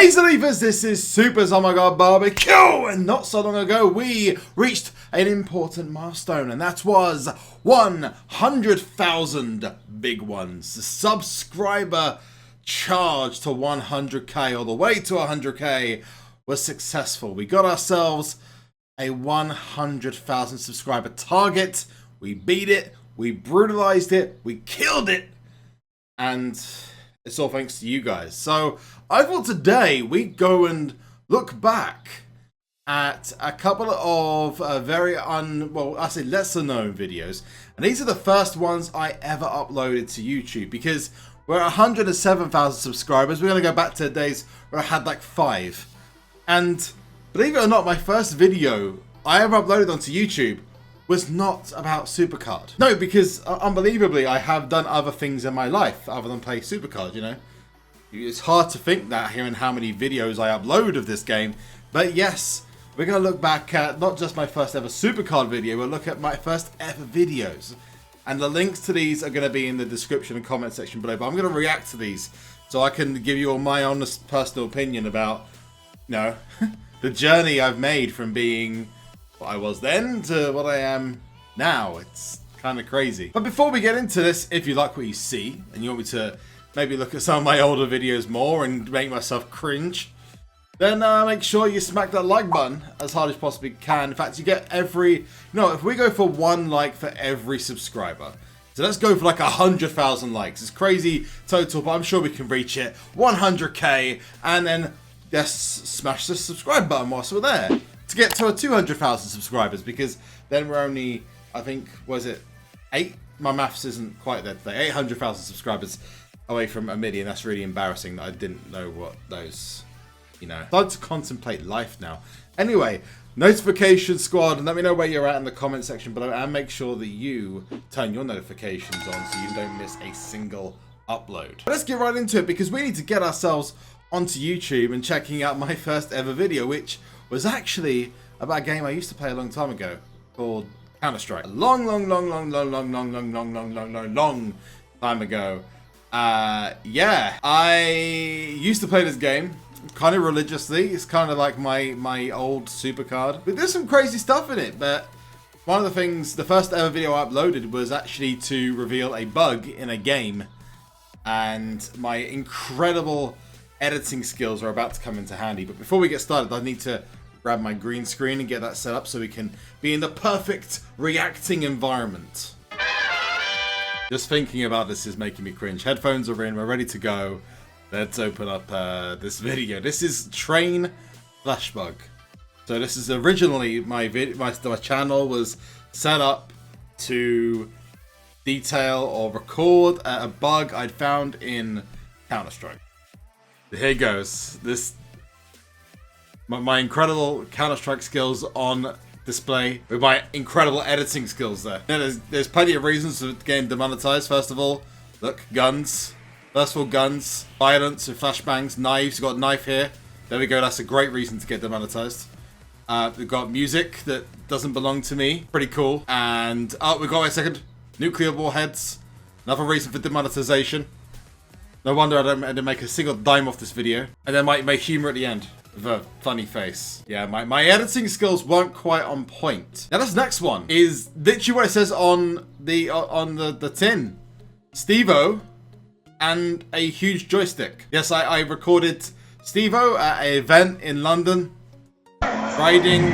Hey Zaleevers, this is SUPERZOMGBBQ, and not so long ago we reached an important milestone, and that was 100,000 big ones. The subscriber charge to 100k, all the way to 100k, was successful. We got ourselves a 100,000 subscriber target. We beat it, we brutalized it, we killed it, and it's all thanks to you guys. So I thought today we'd go and look back at a couple of very lesser known videos. And these are the first ones I ever uploaded to YouTube, because we're at 107,000 subscribers. We're going to go back to the days where I had like 5. And believe it or not, my first video I ever uploaded onto YouTube was not about SuperCard. No, because unbelievably, I have done other things in my life other than play SuperCard, you know. It's hard to think that hearing how many videos I upload of this game. But yes, we're going to look back at not just my first ever SuperCard video, we'll look at my first ever videos. And the links to these are going to be in the description and comment section below. But I'm going to react to these so I can give you all my honest personal opinion about, you know, the journey I've made from being what I was then to what I am now. It's kind of crazy. But before we get into this, if you like what you see and you want me to maybe look at some of my older videos more and make myself cringe, then make sure you smack that like button as hard as you possibly can. In fact, you get every, if we go for 1 like for every subscriber, so let's go for like 100,000 likes. It's crazy total, but I'm sure we can reach it. 100k, and then just smash the subscribe button whilst we're there to get to 200,000 subscribers, because then we're only, I think, was it 8? My maths isn't quite there today. 800,000 subscribers away from 1 million. That's really embarrassing that I didn't know what those, Time to contemplate life now. Anyway, notification squad, and let me know where you're at in the comment section below, and make sure that you turn your notifications on so you don't miss a single upload. But let's get right into it, because we need to get ourselves onto YouTube and checking out my first ever video, which was actually about a game I used to play a long time ago called Counter-Strike. A long time ago. Yeah, I used to play this game kind of religiously. It's kind of like my old SuperCard. But there's some crazy stuff in it, but one of the things, the first ever video I uploaded was actually to reveal a bug in a game, and my incredible editing skills are about to come into handy. But before we get started, I need to grab my green screen and get that set up so we can be in the perfect reacting environment. Just thinking about this is making me cringe. Headphones are in, we're ready to go. Let's open up this video. This is Train Flashbug. So this is originally my channel was set up to detail or record a bug I'd found in Counter-Strike. Here goes. My incredible Counter-Strike skills on display with my incredible editing skills there. There's plenty of reasons for the game demonetized. First of all, look, guns. First of all, guns, violence with flashbangs, knives. We've got a knife here. There we go. That's a great reason to get demonetized. We've got music that doesn't belong to me. Pretty cool. And we've got, wait a second, nuclear warheads. Another reason for demonetization. No wonder I didn't make a single dime off this video. And then my humor at the end with a funny face. Yeah, my editing skills weren't quite on point. Now this next one is literally what it says on the tin. Steve-O and a huge joystick. Yes, I recorded Steve-O at an event in London riding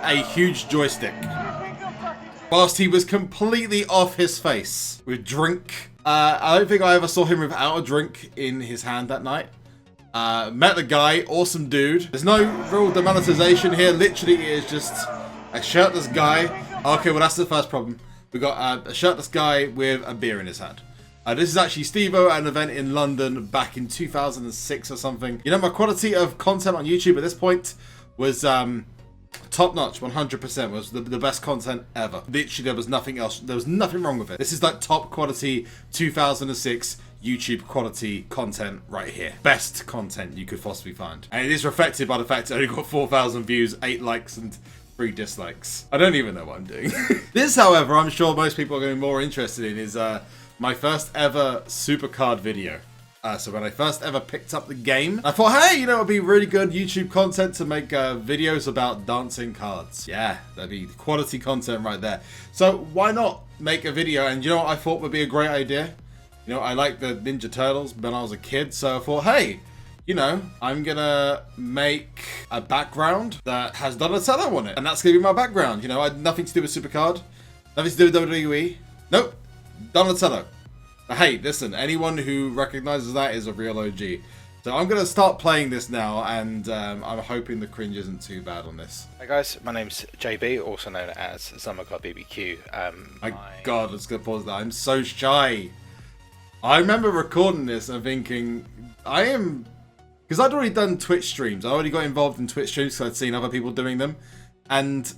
a huge joystick whilst he was completely off his face with drink. I don't think I ever saw him without a drink in his hand that night. Met the guy, awesome dude. There's no real demonetization here. Literally, it is just a shirtless guy. Okay, well that's the first problem. We got a shirtless guy with a beer in his hand. This is actually Steve-O at an event in London back in 2006 or something. You know, my quality of content on YouTube at this point was top notch. 100% was the best content ever. Literally, there was nothing else. There was nothing wrong with it. This is like top quality 2006 YouTube quality content right here. Best content you could possibly find. And it is reflected by the fact that I only got 4,000 views, 8 likes, and 3 dislikes. I don't even know what I'm doing. This, however, I'm sure most people are going to be more interested in is my first ever SuperCard video. So when I first ever picked up the game, I thought, hey, you know, it'd be really good YouTube content to make videos about dancing cards. Yeah, that'd be quality content right there. So why not make a video? And you know what I thought would be a great idea? You know, I liked the Ninja Turtles when I was a kid, so I thought, hey, you know, I'm gonna make a background that has Donatello on it. And that's gonna be my background. You know, I had nothing to do with Supercard, nothing to do with WWE. Nope, Donatello. But hey, listen, anyone who recognizes that is a real OG. So I'm gonna start playing this now, and I'm hoping the cringe isn't too bad on this. Hi guys, my name's JB, also known as SUPERZOMGBBQ. My God, let's go pause that. I'm so shy. I remember recording this and thinking, because I'd already done Twitch streams. I already got involved in Twitch streams because I'd seen other people doing them. And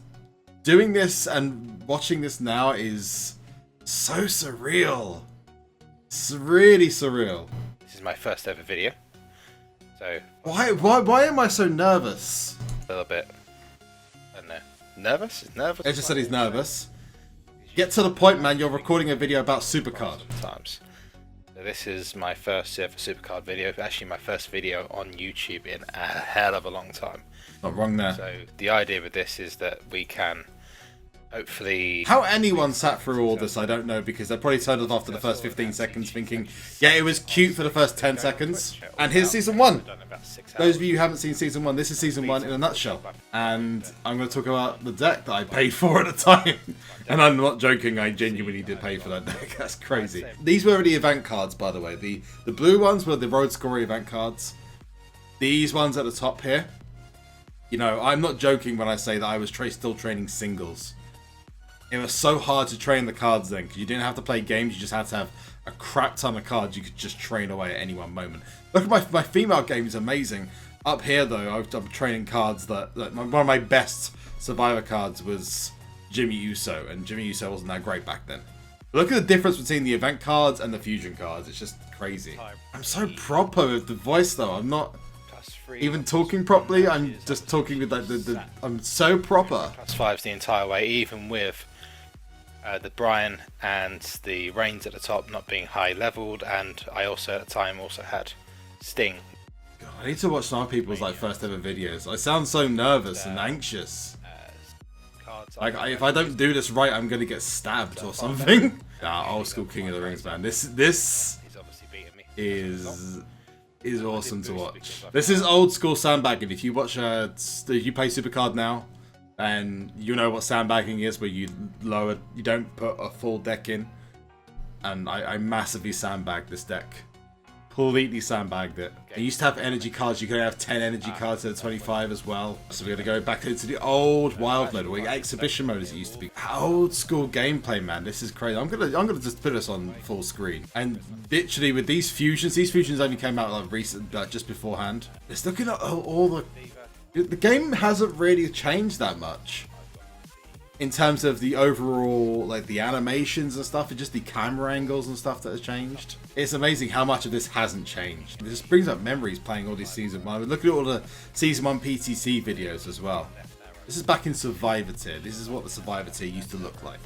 doing this and watching this now is so surreal. It's really surreal. This is my first ever video. So why am I so nervous? a little bit, I don't know, nervous? Is nervous? I just said he's nervous. Get to the point, man. You're recording a video about Supercard. Sometimes. So this is my first ever Supercard video. Actually, my first video on YouTube in a hell of a long time. Not wrong there. So the idea with this is that we can hopefully... How anyone sat through all this, I don't know, because they probably turned it off after the first 15 seconds thinking, yeah, it was cute for the first 10 seconds. And here's season 1. Those of you who haven't seen season 1, this is season 1 in a nutshell. And I'm going to talk about the deck that I paid for at the time. And I'm not joking, I genuinely did pay for that deck. That's crazy. These were the event cards, by the way. The blue ones were the Road Scorer event cards. These ones at the top here. You know, I'm not joking when I say that I was still training singles. It was so hard to train the cards then, because you didn't have to play games, you just had to have a crap ton of cards you could just train away at any one moment. Look at my female game is amazing. Up here though, I'm training cards that one of my best Survivor cards was Jimmy Uso, and Jimmy Uso wasn't that great back then. But look at the difference between the event cards and the fusion cards, it's just crazy. I'm so proper with the voice though, I'm not even talking properly, I'm just talking with like I'm so proper. +5s the entire way, even with the Brian and the Reigns at the top not being high leveled, and I also at the time also had Sting. God, I need to watch some other people's like first ever videos. I sound so nervous and anxious. Like if I don't do this right, I'm gonna get stabbed or something. Old school King of the Rings, man. This is awesome to watch. This is old school sandbagging. If you watch if you play Supercard now, and you know what sandbagging is, where you don't put a full deck in. And I massively sandbagged this deck. Completely sandbagged it. I used to have energy cards, you could have 10 energy cards instead of 25 as well. So we're gonna go back into the old wild mode, or exhibition mode as it used to be. Old school gameplay, man, this is crazy. I'm gonna just put this on full screen. And literally with these fusions only came out like recent, just beforehand. Just looking at all the game hasn't really changed that much in terms of the overall, like the animations and stuff, and just the camera angles and stuff that has changed. It's amazing how much of this hasn't changed. It just brings up memories playing all these season 1. Look at all the season 1 PTC videos as well. This is back in Survivor tier. This is what the Survivor tier used to look like.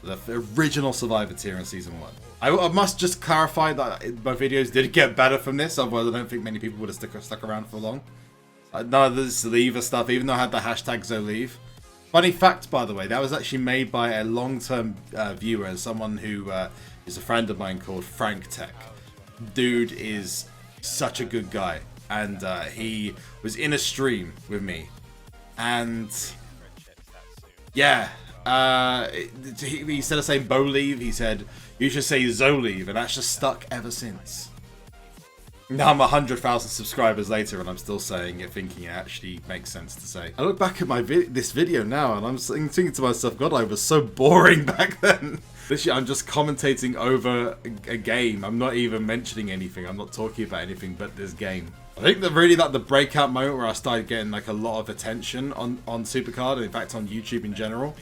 The original Survivor tier in season 1. I must just clarify that my videos did get better from this, otherwise I don't think many people would have stuck around for long. None of this leave stuff, even though I had the hashtag #ZoLeave. Funny fact, by the way, that was actually made by a long-term viewer, someone who is a friend of mine called Frank Tech. Dude is such a good guy, and he was in a stream with me, and yeah, instead of saying BoLeave, he said you should say ZoLeave, and that's just stuck ever since. Now I'm 100,000 subscribers later and I'm still saying it, thinking it actually makes sense to say. I look back at this video now and I'm thinking to myself, God, I was so boring back then. Literally, I'm just commentating over a game. I'm not even mentioning anything. I'm not talking about anything but this game. I think that really the breakout moment where I started getting like a lot of attention on Supercard, and in fact on YouTube in general,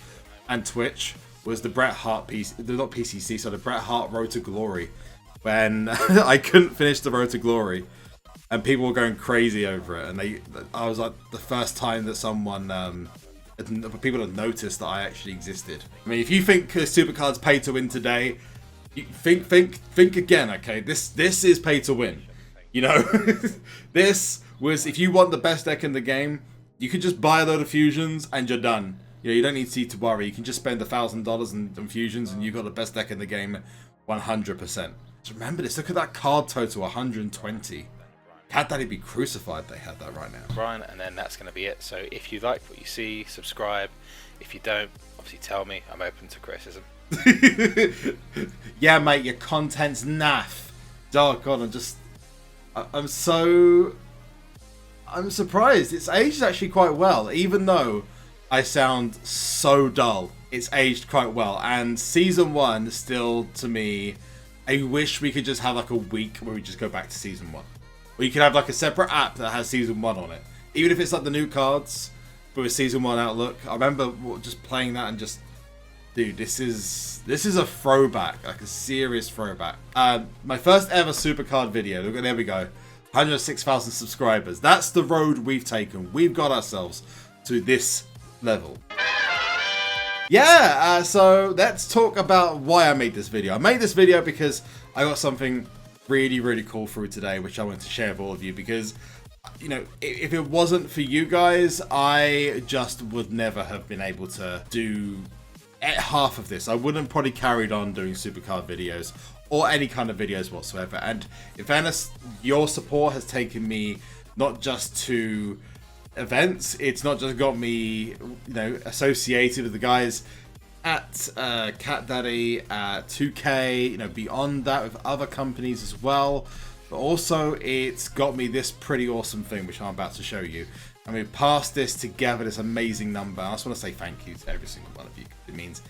and Twitch, was the Bret Hart the Bret Hart Road to Glory. When I couldn't finish the Road to Glory, and people were going crazy over it, and I was like the first time that people had noticed that I actually existed. I mean, if you think Supercard's pay to win today, Think again, okay? This is pay to win. You know, this was, if you want the best deck in the game, you could just buy a load of fusions and you're done. You know, you don't need to worry. You can just spend $1,000 in fusions and you've got the best deck in the game, 100%. Just remember this. Look at that card total, 120. Had that be crucified, they had that right now. Brian, and then that's going to be it. So if you like what you see, subscribe. If you don't, obviously tell me. I'm open to criticism. Yeah, mate, your content's naff. Oh god, I'm surprised. It's aged actually quite well, even though I sound so dull. It's aged quite well, and season 1 still, to me, I wish we could just have like a week where we just go back to season 1. Or you could have like a separate app that has season 1 on it, even if it's like the new cards with a season 1 outlook. I remember just playing that and just, dude, this is a throwback, like a serious throwback. My first ever supercard video. Look, there we go, 106,000 subscribers. That's the road we've taken. We've got ourselves to this level. Yeah, so let's talk about why I made this video. I made this video because I got something really cool through today, which I want to share with all of you, because, you know, if it wasn't for you guys, I just would never have been able to do half of this. I wouldn't probably carried on doing supercard videos or any kind of videos whatsoever. And in fairness, your support has taken me not just to events, it's not just got me, you know, associated with the guys at Cat Daddy, 2K, you know, beyond that with other companies as well, but also it's got me this pretty awesome thing which I'm about to show you, and we've passed this together, this amazing number. I just want to say thank you to every single one of you. It means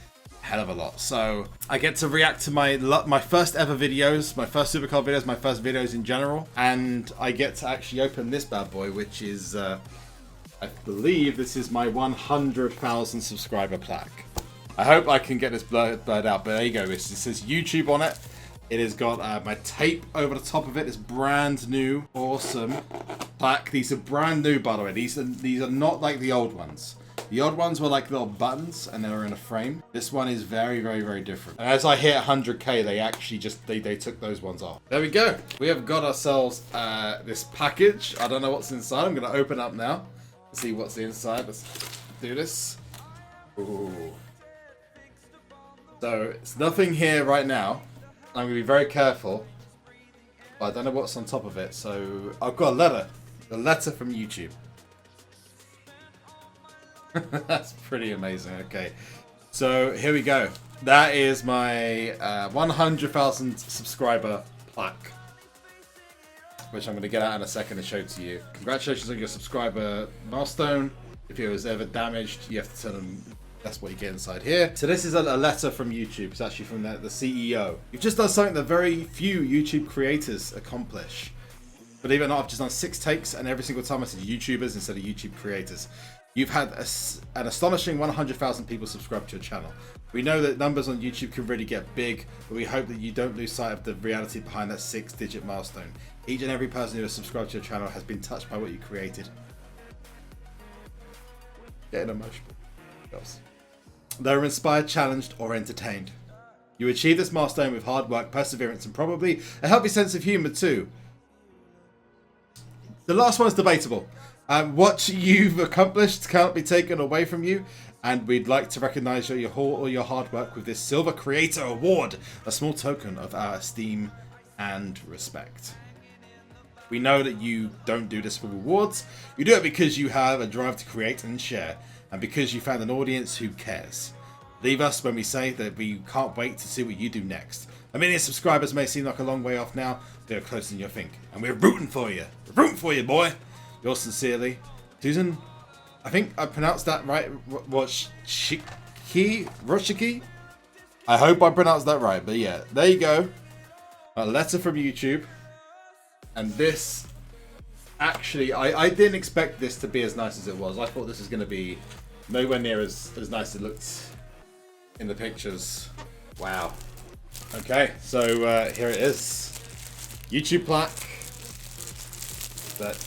a hell of a lot. So I get to react to my first ever videos, my first supercard videos, my first videos in general, and I get to actually open this bad boy, which is I believe this is my 100,000 subscriber plaque. I hope I can get this blurred out, but there you go. It says YouTube on it. It has got my tape over the top of it. It's brand new, awesome plaque. These are brand new, by the way. These are not like the old ones. The old ones were like little buttons and they were in a frame. This one is very different. And as I hit 100k, they actually just they took those ones off. There we go. We have got ourselves this package. I don't know what's inside. I'm gonna open up now. See what's inside. Let's do this. Ooh. So it's nothing here right now. I'm gonna be very careful. But I don't know what's on top of it. So I've got a letter from YouTube. That's pretty amazing. Okay, so here we go. That is my 100,000 subscriber plaque, which I'm going to get out in a second and show to you. Congratulations on your subscriber milestone. If it was ever damaged, you have to tell them that's what you get inside here. So this is a letter from YouTube. It's actually from the CEO. You've just done something that very few YouTube creators accomplish. Believe it or not, I've just done 6 takes, and every single time I said YouTubers instead of YouTube creators. You've had an astonishing 100,000 people subscribe to your channel. We know that numbers on YouTube can really get big, but we hope that you don't lose sight of the reality behind that 6-digit milestone. Each and every person who has subscribed to your channel has been touched by what you created. Getting emotional. They were inspired, challenged, or entertained. You achieved this milestone with hard work, perseverance, and probably a healthy sense of humor too. The last one's debatable. What you've accomplished can't be taken away from you, and we'd like to recognize all your hard work with this Silver Creator Award, a small token of our esteem and respect. We know that you don't do this for rewards. You do it because you have a drive to create and share, and because you found an audience who cares. Leave us when we say that we can't wait to see what you do next. 1 million subscribers may seem like a long way off now, but they're closer than you think, and we're rooting for you. We're rooting for you, boy. Yours sincerely, Susan. I think I pronounced that right. Roshiki? I hope I pronounced that right, but yeah, there you go. A letter from YouTube. And this, actually, I didn't expect this to be as nice as it was. I thought this was going to be nowhere near as nice as it looked in the pictures. Wow. Okay, so here it is. YouTube plaque.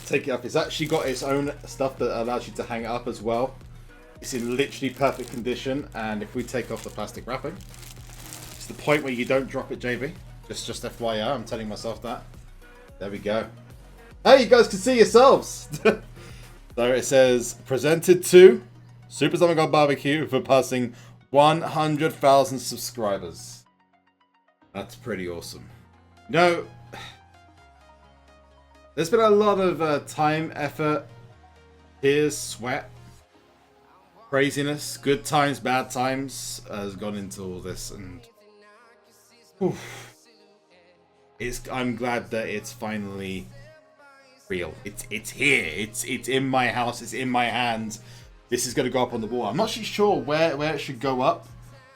Take it up. It's actually got its own stuff that allows you to hang it up as well. It's in literally perfect condition, and if we take off the plastic wrapping, It's the point where you don't drop it, JB. Just FYI, I'm telling myself that. There we go. Hey, you guys can see yourselves. So it says, presented to SUPERZOMGBBQ for passing 100,000 subscribers. That's pretty awesome. You know, there's been a lot of time, effort, tears, sweat, craziness, good times, bad times has gone into all this, and I'm glad that it's finally real. It's here. It's in my house. It's in my hands. This is gonna go up on the wall. I'm not actually sure where it should go up,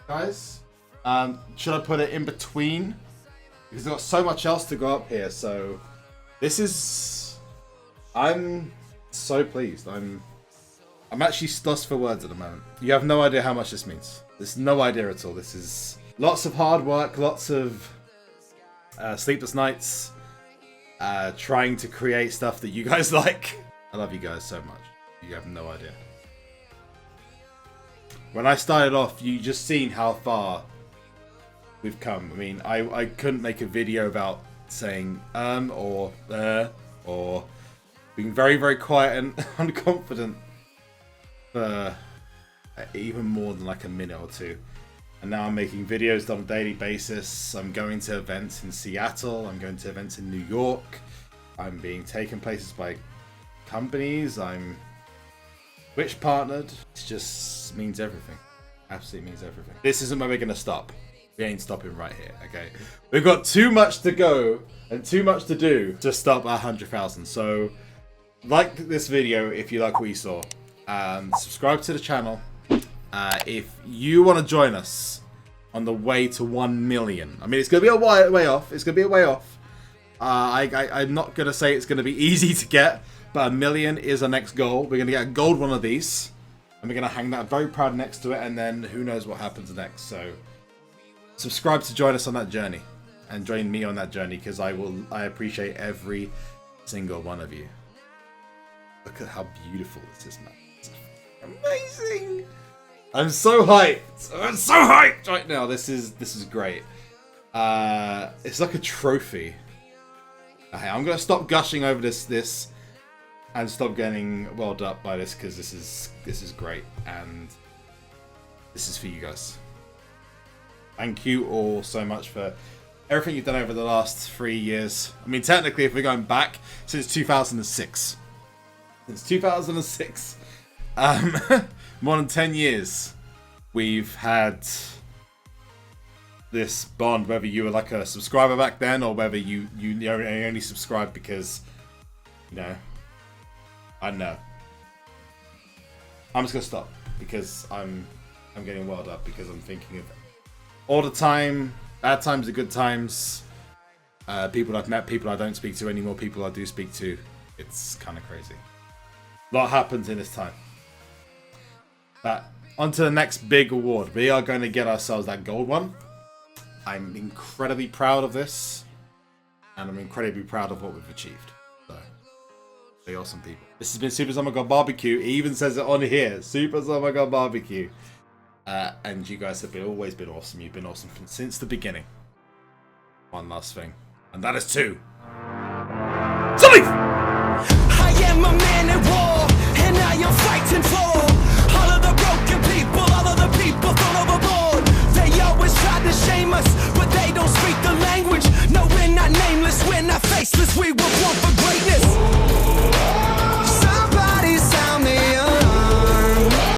guys. Should I put it in between? Because I've got so much else to go up here. So this is. I'm so pleased. I'm actually lost for words at the moment. You have no idea how much this means. There's no idea at all. This is lots of hard work, lots of sleepless nights, trying to create stuff that you guys like. I love you guys so much. You have no idea. When I started off, you just seen how far we've come. I mean, I couldn't make a video about saying or being very, very quiet and unconfident for even more than like a minute or two. And now I'm making videos on a daily basis. I'm going to events in Seattle. I'm going to events in New York. I'm being taken places by companies. I'm Twitch partnered. It just means everything. Absolutely means everything. This isn't where we're going to stop. We ain't stopping right here, okay? We've got too much to go and too much to do to stop 100,000. So, like this video if you like what you saw. Subscribe to the channel. If you want to join us on the way to 1 million. I mean, it's going to be a way off. It's going to be a way off. I'm not going to say it's going to be easy to get, but 1 million is our next goal. We're going to get a gold one of these, and we're going to hang that very proud next to it, and then who knows what happens next. So subscribe to join us on that journey, and join me on that journey, because I appreciate every single one of you. Look at how beautiful this is, man. It's amazing. I'm so hyped. I'm so hyped right now. This is great. It's like a trophy. Okay, I'm gonna stop gushing over this and stop getting welled up by this, because this is great, and this is for you guys. Thank you all so much for everything you've done over the last 3 years. I mean, technically, if we're going back since 2006. Since 2006. More than 10 years we've had this bond, whether you were like a subscriber back then or whether you only subscribed because, you know, I don't know. I'm just gonna stop because I'm getting welled up, because I'm thinking of all the time, bad times are good times, people I've met, people I don't speak to anymore, people I do speak to. It's kind of crazy. A lot happens in this time. But on to the next big award. We are going to get ourselves that gold one. I'm incredibly proud of this. And I'm incredibly proud of what we've achieved. So, be awesome, people. This has been SUPERZOMGBBQ. It even says it on here. SUPERZOMGBBQ. And you guys have always been awesome. You've been awesome since the beginning. One last thing. And that is 2. Salute! I am a man at war, and I am fighting for all of the broken people, all of the people thrown overboard. They always try to shame us, but they don't speak the language. No, we're not nameless, we're not faceless, we were born for greatness.